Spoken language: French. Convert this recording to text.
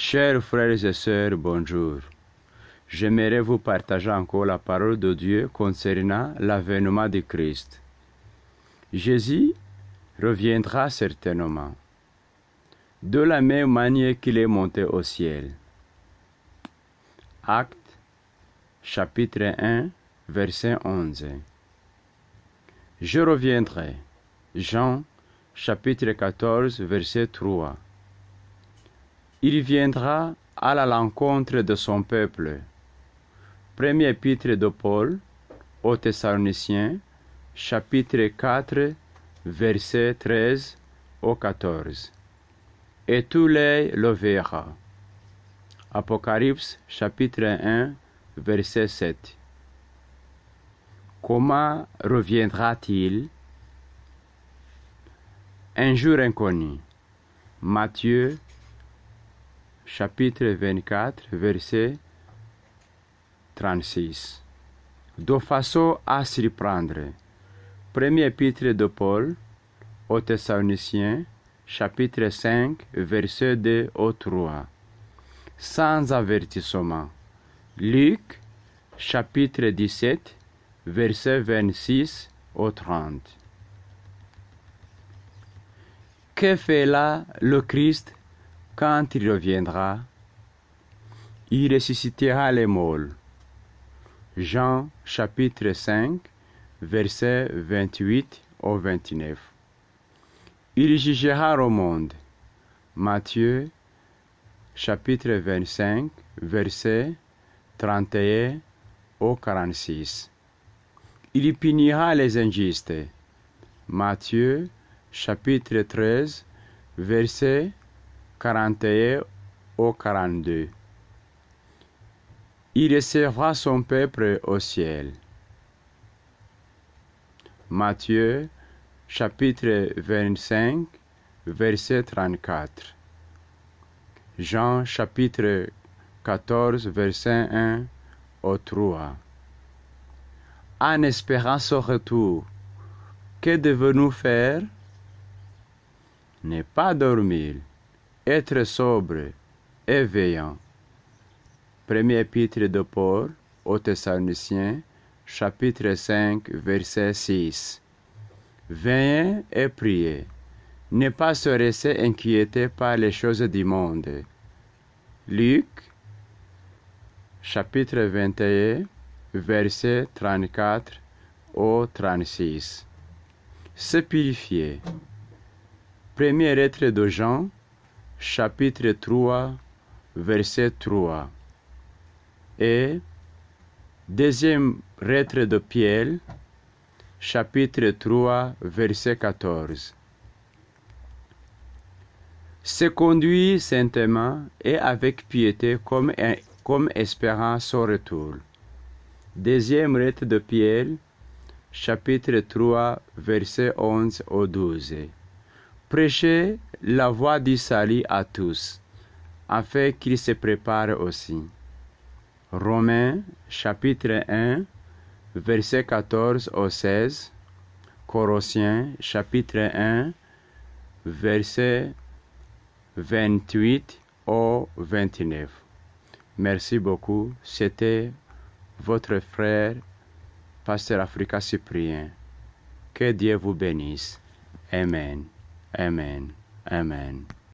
Chers frères et sœurs, bonjour. J'aimerais vous partager encore la parole de Dieu concernant l'avènement de Christ. Jésus reviendra certainement, de la même manière qu'il est monté au ciel. Actes, chapitre 1, verset 11. Je reviendrai. Jean, chapitre 14, verset 3. Il viendra à la rencontre de son peuple. Premier épître de Paul aux Thessaloniciens, chapitre 4, verset 13 au 14. Et tout l'œil le verra. Apocalypse, chapitre 1, verset 7. Comment reviendra-t-il? Un jour inconnu. Matthieu, chapitre 24, verset 36. De façon à s'y prendre. Premier épître de Paul aux Thessaloniciens, chapitre 5, verset 2 au 3. Sans avertissement. Luc, chapitre 17, verset 26 au 30. Que fait là le Christ quand il reviendra? Il ressuscitera les morts. Jean chapitre 5, versets 28 au 29. Il jugera le monde. Matthieu chapitre 25, versets 31 au 46. Il punira les injustes. Matthieu chapitre 13, versets 41 au 42. Il recevra son peuple au ciel. Matthieu, chapitre 25, verset 34. Jean, chapitre 14, verset 1 au 3. En espérant son retour, que devons-nous faire? Ne pas dormir, être sobre et veillant. Premier épître de Paul aux Thessaloniciens, chapitre 5, verset 6. Veillez et priez. Ne pas se laisser inquiéter par les choses du monde. Luc, chapitre 21, verset 34 au 36. Se purifier. Première lettre de Jean, chapitre 3, verset 3. Et deuxième lettre de Pierre, chapitre 3, verset 14. Se conduit saintement et avec piété comme espérant son retour. Deuxième lettre de Pierre, chapitre 3, verset 11 au 12. Prêchez la voie du salut à tous, afin qu'ils se préparent aussi. Romains, chapitre 1, verset 14 au 16. Colossiens, chapitre 1, verset 28 au 29. Merci beaucoup. C'était votre frère, Pasteur Africa Cyprien. Que Dieu vous bénisse. Amen. Amen. Amen.